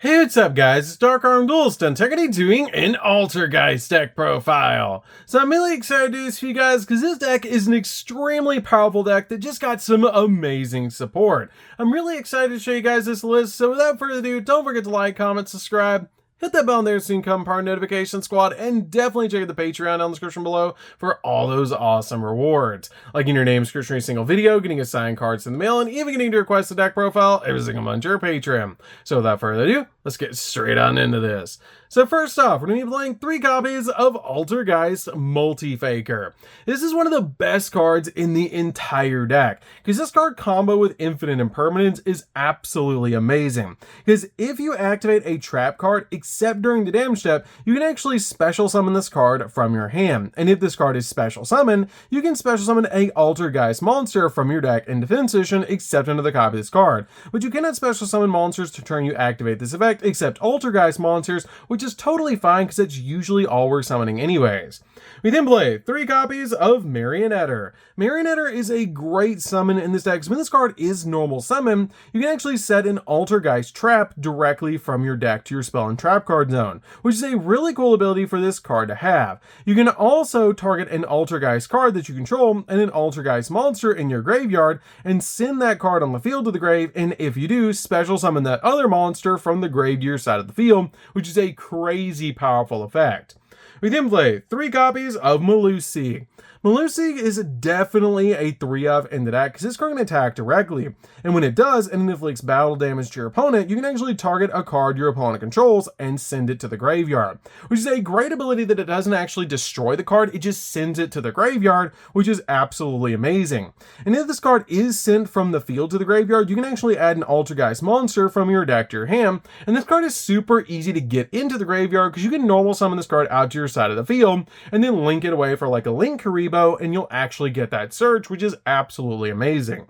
Hey, what's up guys, it's DarkArmedDuelist and today doing an Altergeist deck profile. So I'm really excited to do this for you guys because this deck is an extremely powerful deck that just got some amazing support. I'm really excited to show you guys this list, so without further ado, don't forget to like, comment, subscribe, hit that bell there so you can become part of notification squad, and definitely check out the Patreon down in the description below for all those awesome rewards. Like in your name, description, a single video, getting assigned cards in the mail, and even getting to request a deck profile every single month to your Patreon. So without further ado, let's get straight on into this. So first off, we're going to be playing 3 copies of Altergeist Multi-Faker. This is one of the best cards in the entire deck, because this card combo with Infinite Impermanence is absolutely amazing. Because if you activate a trap card, except during the damage step, you can actually special summon this card from your hand. And if this card is special summoned, you can special summon a Altergeist monster from your deck in defense position, except under the copy of this card. But you cannot special summon monsters to turn you activate this effect, except Altergeist monsters, which is totally fine because that's usually all we're summoning anyways. We then play 3 copies of Marionetter. Marionetter is a great summon in this deck because when this card is normal summon, you can actually set an Altergeist trap directly from your deck to your spell and trap card zone, which is a really cool ability for this card to have. You can also target an Altergeist card that you control and an Altergeist monster in your graveyard and send that card on the field to the grave, and if you do, special summon that other monster from the grave to your side of the field, which is a crazy powerful effect. We then play 3 copies of Melusi. Melusi is definitely a 3-of in the deck because this card can attack directly, and when it does and it inflicts battle damage to your opponent, you can actually target a card your opponent controls and send it to the graveyard, which is a great ability that it doesn't actually destroy the card, it just sends it to the graveyard, which is absolutely amazing. And if this card is sent from the field to the graveyard, you can actually add an Altergeist monster from your deck to your hand, and this card is super easy to get into the graveyard because you can normal summon this card out to your side of the field and then link it away for like a Link Karibo, and you'll actually get that search, which is absolutely amazing.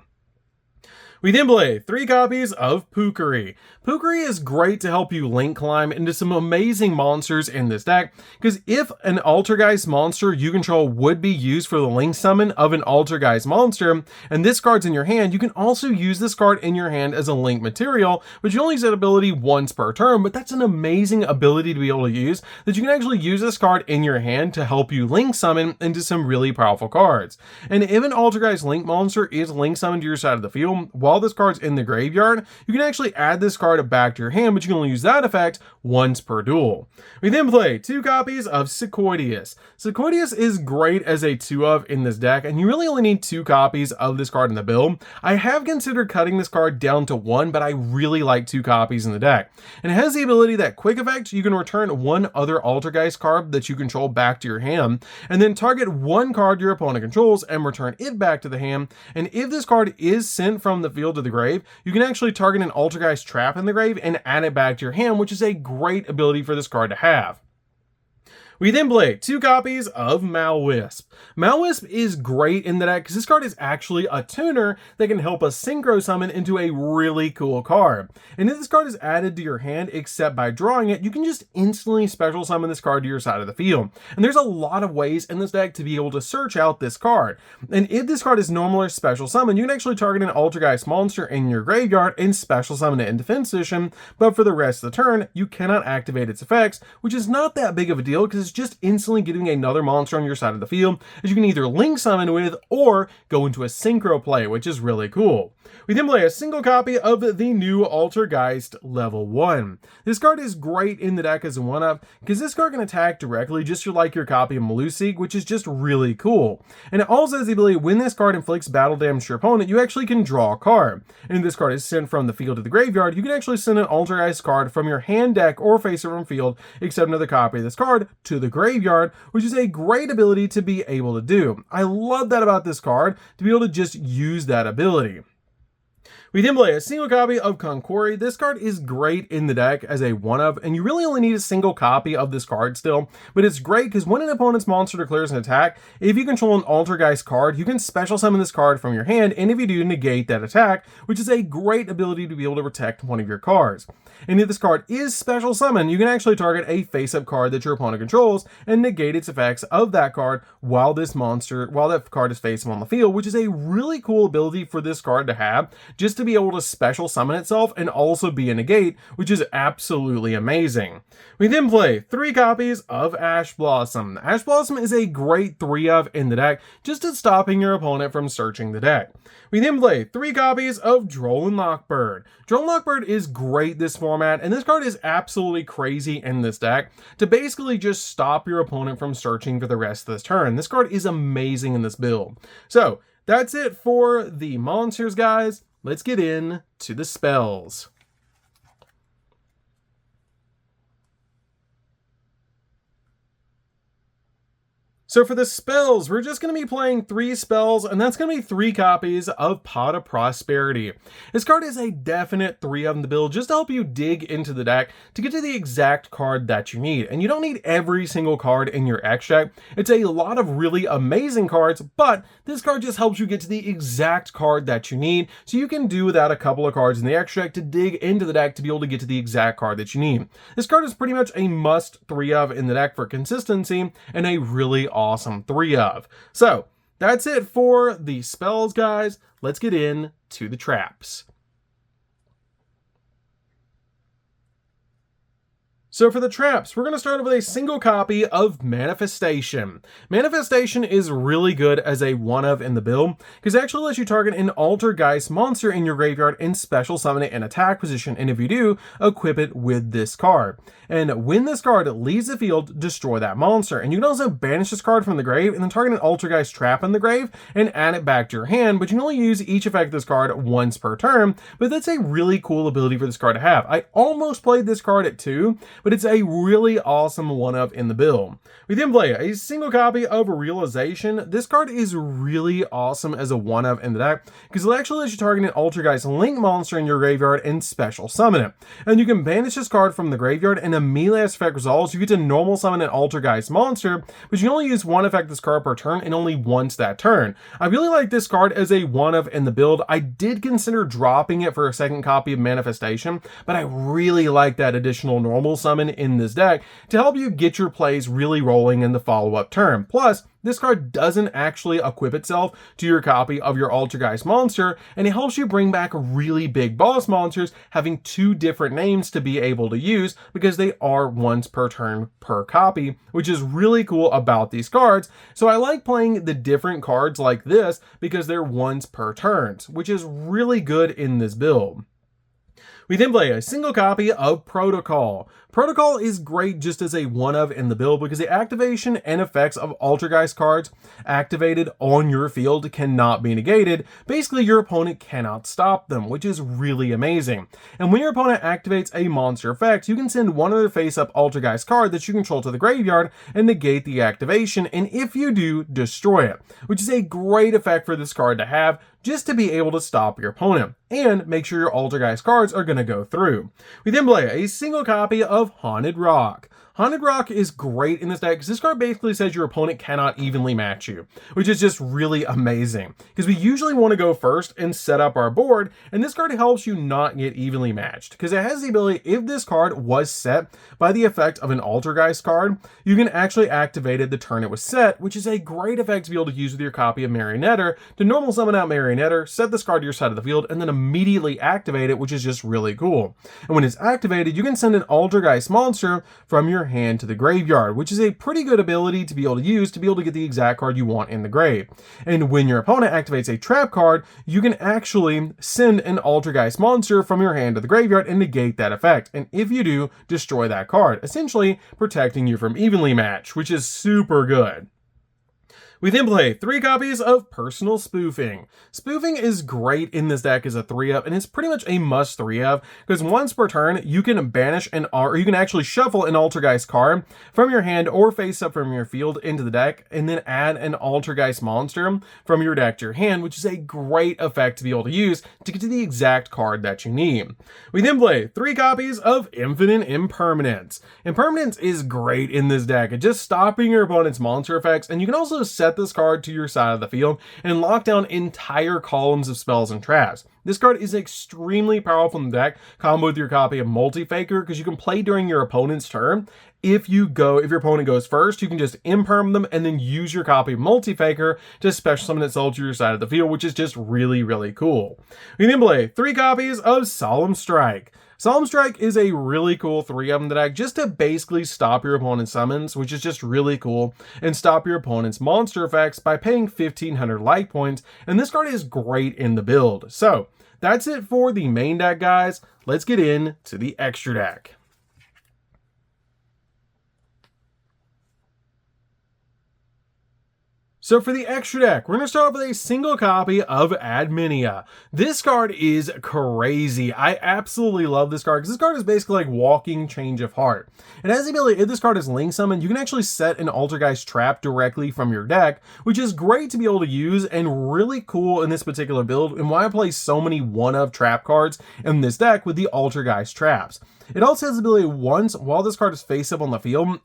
We then play 3 copies of Pukari. Pukari is great to help you link climb into some amazing monsters in this deck, because if an Altergeist monster you control would be used for the link summon of an Altergeist monster, and this card's in your hand, you can also use this card in your hand as a link material, but you only use that ability once per turn, but that's an amazing ability to be able to use, that you can actually use this card in your hand to help you link summon into some really powerful cards. And if an Altergeist link monster is link summoned to your side of the field, while this card's in the graveyard, you can actually add this card back to your hand, but you can only use that effect once per duel. We then play 2 copies of Sequoideus. Sequoideus is great as a 2-of in this deck, and you really only need 2 copies of this card in the build. I have considered cutting this card down to 1, but I really like 2 copies in the deck. And it has the ability that quick effect, you can return 1 other Altergeist card that you control back to your hand, and then target 1 card your opponent controls and return it back to the hand. And if this card is sent from the field to the grave, you can actually target an Altergeist trap in the grave and add it back to your hand, which is a great ability for this card to have. We then play 2 copies of Malwisp. Malwisp is great in the deck because this card is actually a tuner that can help us synchro summon into a really cool card. And if this card is added to your hand except by drawing it, you can just instantly special summon this card to your side of the field. And there's a lot of ways in this deck to be able to search out this card. And if this card is normal or special summon, you can actually target an Altergeist monster in your graveyard and special summon it in defense position, but for the rest of the turn, you cannot activate its effects, which is not that big of a deal because it's just instantly getting another monster on your side of the field that you can either link summon with or go into a synchro play, which is really cool. We then play a single copy of the new Altergeist level 1. This card is great in the deck as a 1-of because this card can attack directly just like your copy of Melusi, which is just really cool. And it also has the ability, when this card inflicts battle damage to your opponent, you actually can draw a card. And if this card is sent from the field to the graveyard, you can actually send an Altergeist card from your hand, deck, or face it from field, except another copy of this card, to the graveyard, which is a great ability to be able to do. I love that about this card, to be able to just use that ability. We then play a single copy of Conquori. This card is great in the deck as a 1-of, and you really only need a single copy of this card still, but it's great because when an opponent's monster declares an attack, if you control an Altergeist card, you can special summon this card from your hand, and if you do, negate that attack, which is a great ability to be able to protect one of your cards. And if this card is special summoned, you can actually target a face-up card that your opponent controls and negate its effects of that card while that card is face-up on the field, which is a really cool ability for this card to have, just to to be able to special summon itself and also be a negate, which is absolutely amazing. We then play 3 copies of Ash Blossom. Ash Blossom is a great 3-of in the deck, just at stopping your opponent from searching the deck. We then play 3 copies of Droll and Lockbird. Droll and Lockbird is great this format, and this card is absolutely crazy in this deck to basically just stop your opponent from searching for the rest of this turn. This card is amazing in this build. So that's it for the monsters, guys. Let's get into the spells. So for the spells, we're just going to be playing 3 spells, and that's going to be 3 copies of Pot of Prosperity. This card is a definite 3-of in the build, just to help you dig into the deck to get to the exact card that you need. And you don't need every single card in your X deck. It's a lot of really amazing cards, but this card just helps you get to the exact card that you need, so you can do without a couple of cards in the X deck to dig into the deck to be able to get to the exact card that you need. This card is pretty much a must 3-of in the deck for consistency, and a really awesome 3-of. So that's it for the spells, guys. Let's get into the traps. So for the traps, we're going to start with a single copy of Manifestation. Manifestation is really good as a 1-of in the build, because it actually lets you target an Altergeist monster in your graveyard and special summon it in attack position, and if you do, equip it with this card. And when this card leaves the field, destroy that monster. And you can also banish this card from the grave, and then target an Altergeist trap in the grave, and add it back to your hand, but you can only use each effect of this card once per turn, but that's a really cool ability for this card to have. I almost played this card at 2, but it's a really awesome 1-of in the build. We then play a single copy of Realization. This card is really awesome as a 1-of in the deck, because it actually lets you target an Altergeist Link monster in your graveyard and special summon it. And you can banish this card from the graveyard, and immediately as effect resolves, you get to normal summon an Altergeist monster, but you can only use 1 effect of this card per turn, and only once that turn. I really like this card as a 1-of in the build. I did consider dropping it for a second copy of Manifestation, but I really like that additional normal summon in this deck to help you get your plays really rolling in the follow-up turn. Plus, this card doesn't actually equip itself to your copy of your Altergeist monster, and it helps you bring back really big boss monsters having 2 different names to be able to use, because they are once per turn per copy, which is really cool about these cards. So I like playing the different cards like this because they're once per turns, which is really good in this build. We then play a single copy of Protocol. Protocol is great just as a 1-of in the build, because the activation and effects of Altergeist cards activated on your field cannot be negated. Basically, your opponent cannot stop them, which is really amazing. And when your opponent activates a monster effect, you can send one other face-up Altergeist card that you control to the graveyard and negate the activation, and if you do, destroy it, which is a great effect for this card to have, just to be able to stop your opponent and make sure your Altergeist cards are going to go through. We then play a single copy of Haunted Rock. Haunted Rock is great in this deck because this card basically says your opponent cannot evenly match you, which is just really amazing, because we usually want to go first and set up our board, and this card helps you not get evenly matched, because it has the ability, if this card was set by the effect of an Altergeist card, you can actually activate it the turn it was set, which is a great effect to be able to use with your copy of Marionetter to normal summon out Marionetter, set this card to your side of the field, and then immediately activate it, which is just really cool. And when it's activated, you can send an Altergeist monster from your hand to the graveyard, which is a pretty good ability to be able to use to be able to get the exact card you want in the grave. And when your opponent activates a trap card, you can actually send an Altergeist monster from your hand to the graveyard and negate that effect. And if you do, destroy that card, essentially protecting you from evenly match, which is super good. We then play 3 copies of Personal Spoofing. Spoofing is great in this deck as a 3-of, and it's pretty much a must 3-of, because once per turn, you can banish or you can actually shuffle an Altergeist card from your hand or face up from your field into the deck, and then add an Altergeist monster from your deck to your hand, which is a great effect to be able to use to get to the exact card that you need. We then play 3 copies of Infinite Impermanence. Impermanence is great in this deck at just stopping your opponent's monster effects, and you can also set set this card to your side of the field and lock down entire columns of spells and traps. This card is extremely powerful in the deck, combo with your copy of Multi-Faker, because you can play during your opponent's turn. If your opponent goes first, you can just imperm them and then use your copy of Multi-Faker to special summon itself to your side of the field, which is just really, really cool. We then play 3 copies of Solemn Strike. Solemn Strike is a really cool 3 of them in the deck just to basically stop your opponent's summons, which is just really cool, and stop your opponent's monster effects by paying 1500 life points, and this card is great in the build. So, that's it for the main deck, guys. Let's get into the extra deck. So for the extra deck, we're going to start off with a single copy of ANNIHIATION. This card is crazy. I absolutely love this card because this card is basically like walking Change of Heart. It has the ability, if this card is Link Summon, you can actually set an Altergeist trap directly from your deck, which is great to be able to use and really cool in this particular build, and why I play so many one-of trap cards in this deck with the Altergeist traps. It also has the ability once, while this card is face up on the field,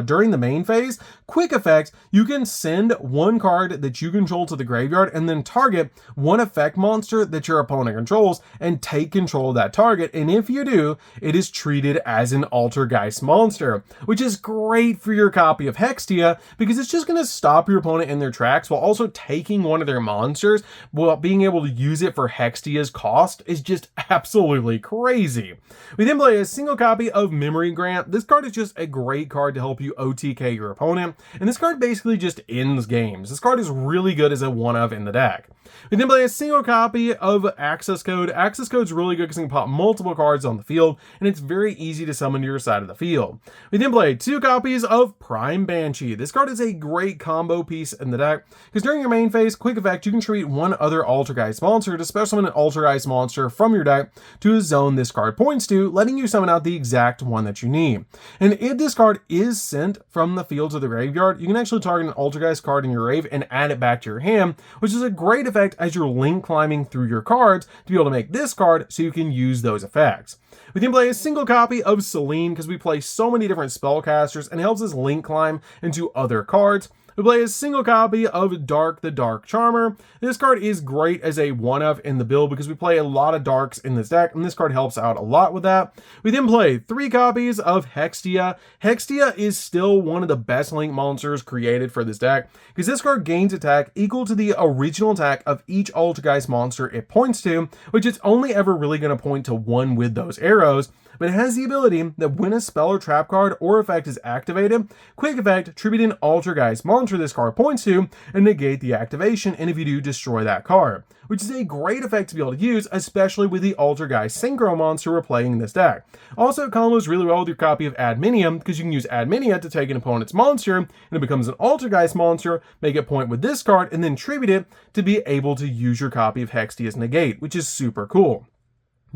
during the main phase, quick effect, you can send one card that you control to the graveyard and then target one effect monster that your opponent controls and take control of that target. And if you do, it is treated as an Altergeist monster, which is great for your copy of Hextia because it's just going to stop your opponent in their tracks while also taking one of their monsters, while being able to use it for Hextia's cost is just absolutely crazy. We then play a single copy of Memory Grant. This card is just a great card to help you OTK your opponent, and this card basically just ends games. This card is really good as a one-of in the deck. We then play a single copy of Access Code. Access Code is really good because you can pop multiple cards on the field, and it's very easy to summon to your side of the field. We then play 2 copies of Prime Banshee. This card is a great combo piece in the deck because during your main phase, quick effect, you can treat one other Altergeist monster to special summon an Altergeist monster from your deck to a zone this card points to, letting you summon out the exact one that you need. And if this card is sent from the field to the graveyard, you can actually target an Altergeist card in your grave and add it back to your hand, which is a great effect as you're link climbing through your cards to be able to make this card so you can use those effects. We can play a single copy of Selene because we play so many different spellcasters and it helps us link climb into other cards. We play a single copy of Dark the Dark Charmer. This card is great as a one-of in the build because we play a lot of Darks in this deck, and this card helps out a lot with that. We then play 3 copies of Hextia. Hextia is still one of the best Link monsters created for this deck because this card gains attack equal to the original attack of each Altergeist monster it points to, which it's only ever really going to point to one with those arrows. But it has the ability that when a spell or trap card or effect is activated, quick effect, tribute an Altergeist monster this card points to and negate the activation, and if you do, destroy that card, which is a great effect to be able to use, especially with the Altergeist Synchro monster we're playing in this deck. Also, it combos really well with your copy of ANNIHIATION because you can use ANNIHIATION to take an opponent's monster and it becomes an Altergeist monster, make it point with this card, and then tribute it to be able to use your copy of Hextia's negate, which is super cool.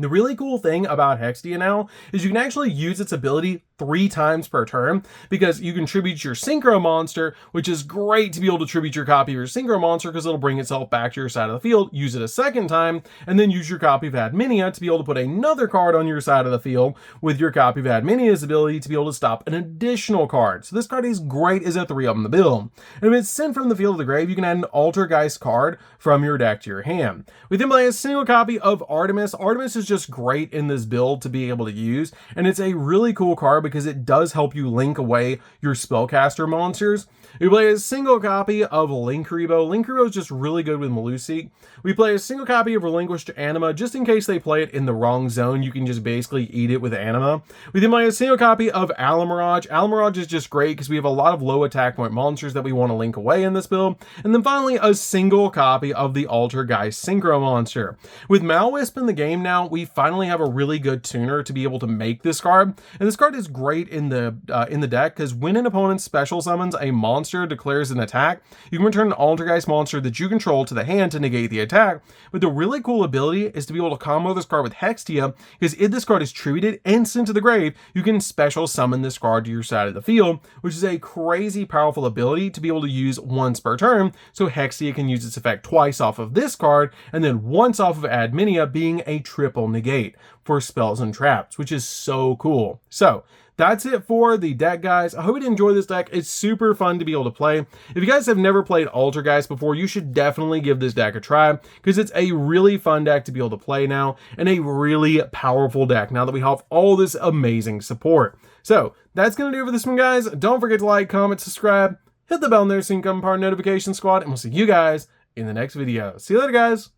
The really cool thing about Hextia now is you can actually use its ability 3 times per turn because you can tribute your Synchro monster, which is great to be able to tribute your copy of your Synchro monster because it'll bring itself back to your side of the field, use it a second time, and then use your copy of ANNIHIATION to be able to put another card on your side of the field with your copy of ANNIHIATION's ability to be able to stop an additional card. So this card is great as a 3 of in the build. And if it's sent from the field to the grave, you can add an Altergeist card from your deck to your hand. We then play a single copy of Artemis. Artemis is just great in this build to be able to use, and it's a really cool card because it does help you link away your spellcaster monsters. We play a single copy of Linkuriboh. Linkuriboh is just really good with Melusi. We play a single copy of Relinquished Anima, just in case they play it in the wrong zone, you can just basically eat it with Anima. We then play a single copy of Alamirage. Alamirage is just great because we have a lot of low attack point monsters that we want to link away in this build. And then finally, a single copy of the Altergeist Synchro monster. With Malwisp in the game now, we finally have a really good tuner to be able to make this card. And this card is great in the deck because when an opponent special summons a monster, declares an attack, you can return an Altergeist monster that you control to the hand to negate the attack. But the really cool ability is to be able to combo this card with Hextia because if this card is tributed and sent to the grave, you can special summon this card to your side of the field, which is a crazy powerful ability to be able to use once per turn. So Hextia can use its effect twice off of this card and then once off of ANNIHIATION, being a 3 trample, negate for spells and traps, which is so cool. So that's it for the deck, guys. I hope you enjoy this deck. It's super fun to be able to play. If you guys have never played Altergeist before, you should definitely give this deck a try, because it's a really fun deck to be able to play now, and a really powerful deck now that we have all this amazing support. So that's going to do it for this one, guys. Don't forget to like, comment, subscribe, hit the bell in there so you can become part of Notification Squad, and we'll see you guys in the next video. See you later, guys.